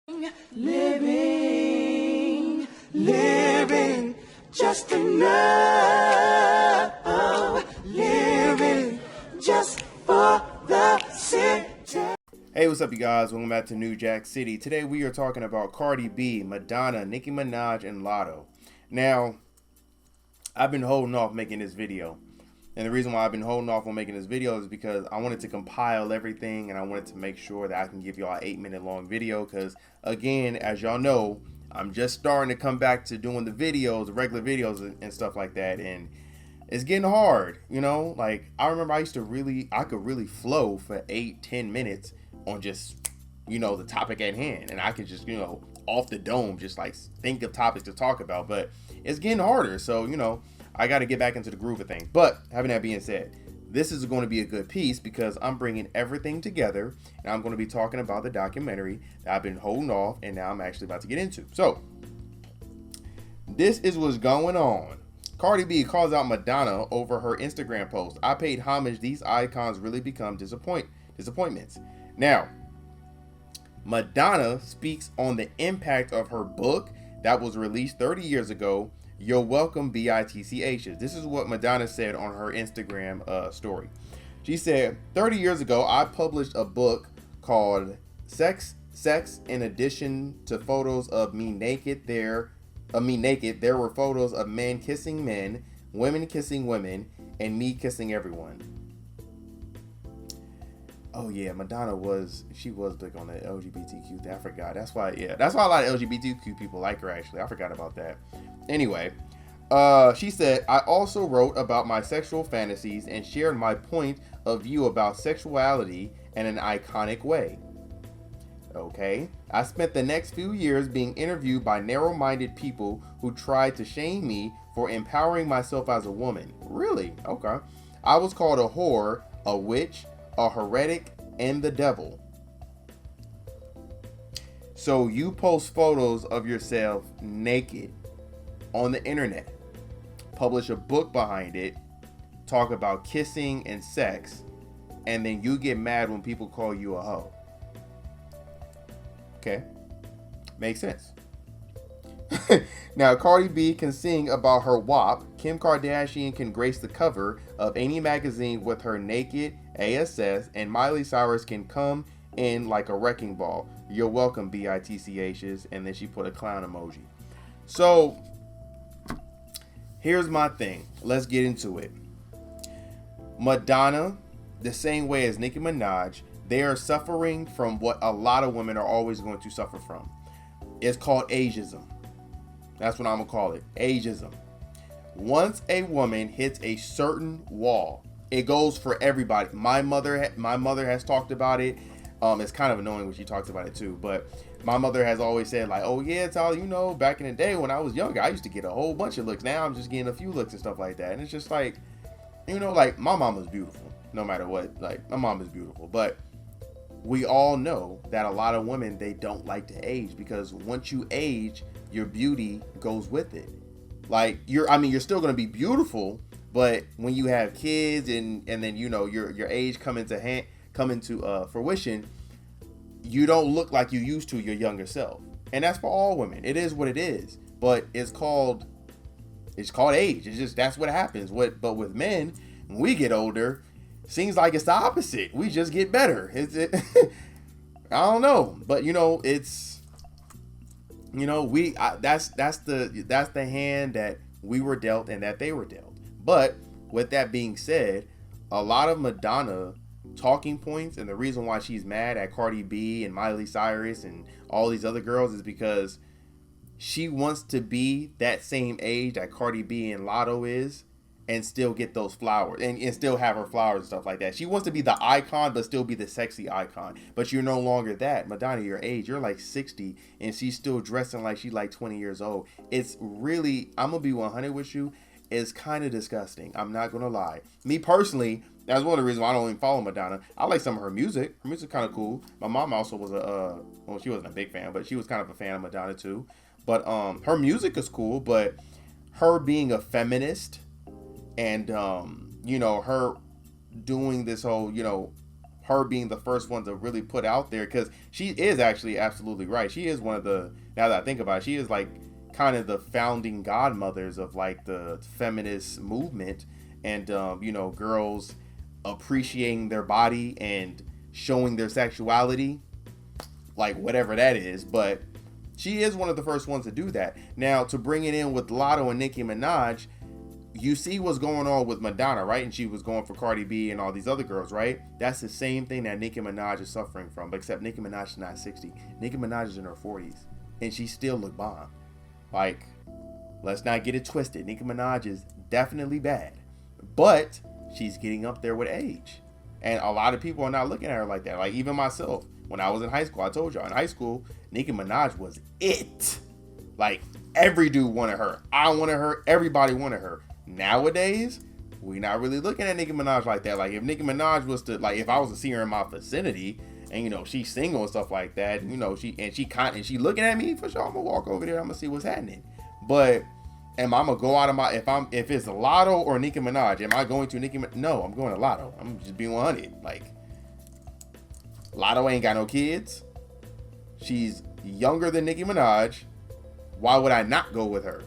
Living just enough, living just for the city. Hey, what's up, you guys? Welcome back to New Jack City. Today we are talking about Cardi B, Madonna, Nicki Minaj, and Lotto. Now, I've been holding off making this video. And the reason why I've been holding off on making this video is because I wanted to compile everything and I wanted to make sure that I can give y'all an 8-minute long video. Because, again, as y'all know, I'm just starting to come back to doing the videos, the regular videos and stuff like that. And it's getting hard, you know? Like, I remember I could really flow for 8-10 minutes on just, the topic at hand. And I could just, off the dome, just like think of topics to talk about. But it's getting harder. So, I got to get back into the groove of things. But having that being said, this is going to be a good piece because I'm bringing everything together and I'm going to be talking about the documentary that I've been holding off and now I'm actually about to get into. So, this is what's going on. Cardi B calls out Madonna over her Instagram post. I paid homage. These icons really become disappointments. Now, Madonna speaks on the impact of her book that was released 30 years ago. You're welcome, bitch. This is what Madonna said on her Instagram story. She said, 30 years ago, I published a book called Sex. In addition to photos of me naked, there were photos of men kissing men, women kissing women, and me kissing everyone. Oh yeah, Madonna was big on the LGBTQ thing. I forgot. That's why a lot of LGBTQ people like her, actually. I forgot about that. Anyway, she said, I also wrote about my sexual fantasies and shared my point of view about sexuality in an iconic way. Okay. I spent the next few years being interviewed by narrow-minded people who tried to shame me for empowering myself as a woman. Really? Okay. I was called a whore, a witch, a heretic, and the devil. So you post photos of yourself naked on the internet, publish a book behind it, talk about kissing and sex, and then you get mad when people call you a hoe. Okay, makes sense. Now, Cardi B can sing about her WAP. Kim Kardashian can grace the cover of any magazine with her naked ASS, and Miley Cyrus can come in like a wrecking ball. You're welcome, bitch's. And then she put a clown emoji. So, here's my thing. Let's get into it. Madonna, the same way as Nicki Minaj, they are suffering from what a lot of women are always going to suffer from. It's called ageism. That's what I'm going to call it. Ageism. Once a woman hits a certain wall, it goes for everybody. My mother has talked about it. It's kind of annoying when she talks about it too, but my mother has always said, like, oh yeah, Tyler, back in the day when I was younger, I used to get a whole bunch of looks. Now I'm just getting a few looks and stuff like that. And it's just like, like, my mom was beautiful no matter what. Like, my mom is beautiful, but we all know that a lot of women, they don't like to age because once you age, your beauty goes with it. Like, you're still going to be beautiful, but when you have kids and then, your age come into fruition, you don't look like you used to your younger self. And that's for all women. It is what it is, but it's called age. It's just, that's what happens. But with men, when we get older, seems like it's the opposite. We just get better. I don't know, but it's, that's the hand that we were dealt and that they were dealt. But with that being said, a lot of Madonna talking points and the reason why she's mad at Cardi B and Miley Cyrus and all these other girls is because she wants to be that same age that Cardi B and Lotto is and still get those flowers and still have her flowers and stuff like that. She wants to be the icon but still be the sexy icon. But you're no longer that. Madonna, your age, you're like 60 and she's still dressing like she's like 20 years old. It's really, I'm gonna be 100 with you, it's kind of disgusting. I'm not gonna lie. Me personally, that's one of the reasons why I don't even follow Madonna. I like some of her music. Her music kind of cool. My mom also was she wasn't a big fan, but she was kind of a fan of Madonna too. But her music is cool, but her being a feminist and her doing this whole, her being the first one to really put out there, because she is actually absolutely right. She is one of the, now that I think about it, she is like kind of the founding godmothers of like the feminist movement, and girls appreciating their body and showing their sexuality, like whatever that is. But she is one of the first ones to do that. Now, to bring it in with Lotto and Nicki Minaj, you see what's going on with Madonna, right? And she was going for Cardi B and all these other girls, right? That's the same thing that Nicki Minaj is suffering from, except Nicki Minaj is not 60. Nicki Minaj is in her 40s, and she still look bomb. Like, let's not get it twisted. Nicki Minaj is definitely bad, but she's getting up there with age. And a lot of people are not looking at her like that. Like, even myself, when I was in high school, I told y'all, in high school, Nicki Minaj was it. Like, every dude wanted her. I wanted her. Everybody wanted her. Nowadays, we're not really looking at Nicki Minaj like that. Like, if Nicki Minaj was to, like, if I was to see her in my vicinity, and she's single and stuff like that, she looking at me, for sure, I'm gonna walk over there, I'm gonna see what's happening. But am I gonna go out of my, if it's Lotto or Nicki Minaj, am I going to Nicki Minaj? No, I'm going to Lotto. I'm just being 100. Like, Lotto ain't got no kids. She's younger than Nicki Minaj. Why would I not go with her?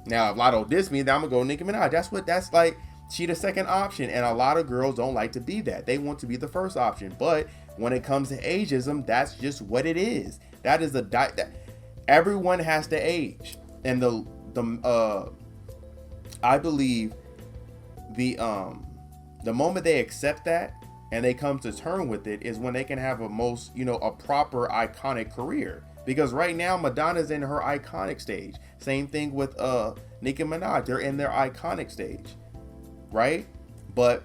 Now, if Lotto dissed me, then I'm gonna go Nicki Minaj. That's like, she the second option, and a lot of girls don't like to be that. They want to be the first option. But when it comes to ageism, that's just what it is. That is that everyone has to age, and I believe the moment they accept that and they come to terms with it is when they can have a proper iconic career. Because right now, Madonna's in her iconic stage. Same thing with Nicki Minaj. They're in their iconic stage, right? But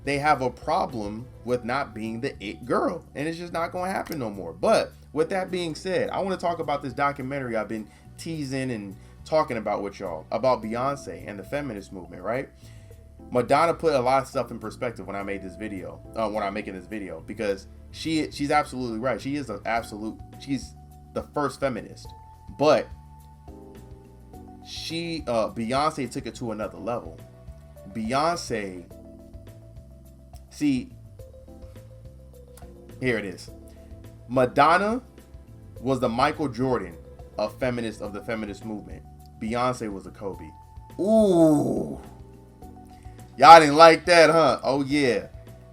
they have a problem with not being the it girl, and it's just not going to happen no more. But with that being said, I want to talk about this documentary I've been teasing and talking about with y'all about Beyonce and the feminist movement, right? Madonna put a lot of stuff in perspective when I made this video, when I'm making this video, because she's absolutely right. She's the first feminist, but Beyonce took it to another level. Beyonce, see, here it is. Madonna was the Michael Jordan of the feminist movement. Beyonce was a Kobe. Ooh, y'all didn't like that, huh? Oh yeah,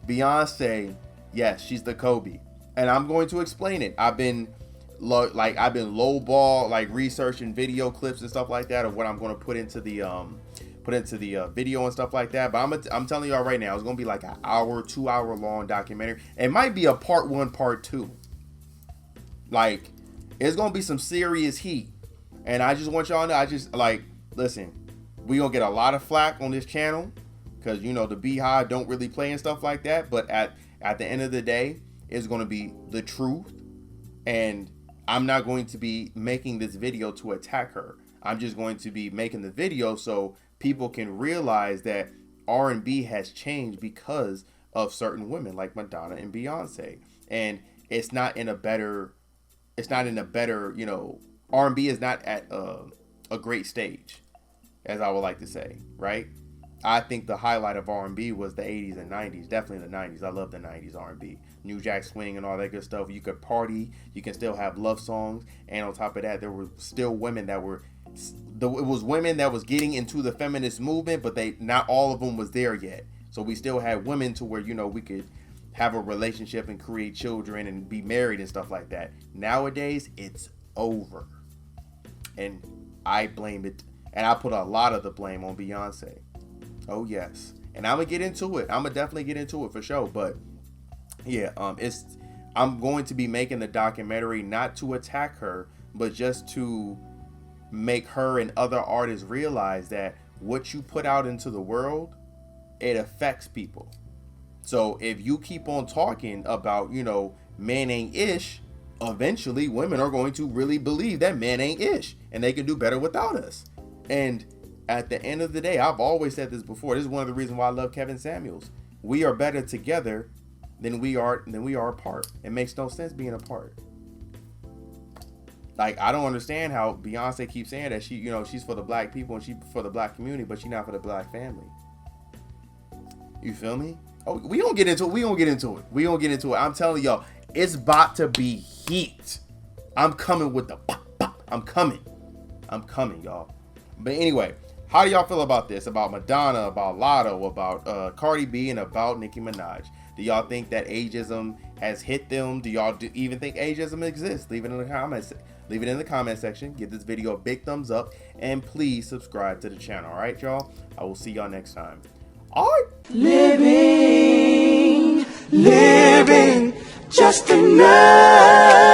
Beyonce, yes, she's the Kobe, and I'm going to explain it. I've been lowball, like, researching video clips and stuff like that of what I'm going to put into the video and stuff like that. But I'm telling y'all right now, it's going to be like an hour, 2 hour long documentary. It might be a part 1, part 2. Like, it's going to be some serious heat. And I just want y'all to know, listen, we going to get a lot of flack on this channel because, the Beehive don't really play and stuff like that. But at the end of the day, it's going to be the truth. And I'm not going to be making this video to attack her. I'm just going to be making the video so people can realize that R&B has changed because of certain women like Madonna and Beyonce. And it's not in a better, R&B is not at a great stage, as I would like to say, right? I think the highlight of R&B was the 80s and 90s, definitely the 90s. I love the 90s R&B. New Jack Swing and all that good stuff. You could party, you can still have love songs, and on top of that, there were still women that were, it was women that was getting into the feminist movement, but not all of them was there yet. So we still had women to where, we could have a relationship and create children and be married and stuff like that. Nowadays, it's over. And I blame it, and I put a lot of the blame on Beyonce. Oh yes, and I'm gonna get into it. I'm gonna definitely get into it for sure. But yeah, I'm going to be making the documentary not to attack her, but just to make her and other artists realize that what you put out into the world, it affects people. So if you keep on talking about, man ain't ish, eventually women are going to really believe that men ain't ish and they can do better without us. And at the end of the day, I've always said this before. This is one of the reasons why I love Kevin Samuels. We are better together than we are apart. It makes no sense being apart. Like, I don't understand how Beyonce keeps saying that she's for the black people and she's for the black community, but she's not for the black family. You feel me? Oh, we gonna get into it. We gonna get into it. We gonna get into it. I'm telling y'all, it's about to be heat. I'm coming with the pop, pop. I'm coming, y'all. But anyway, how do y'all feel about this? About Madonna, about Lotto, about Cardi B, and about Nicki Minaj? Do y'all think that ageism has hit them? Do y'all even think ageism exists? Leave it in the comments. Leave it in the comment section. Give this video a big thumbs up, and please subscribe to the channel. All right, y'all. I will see y'all next time. All right. Living just enough.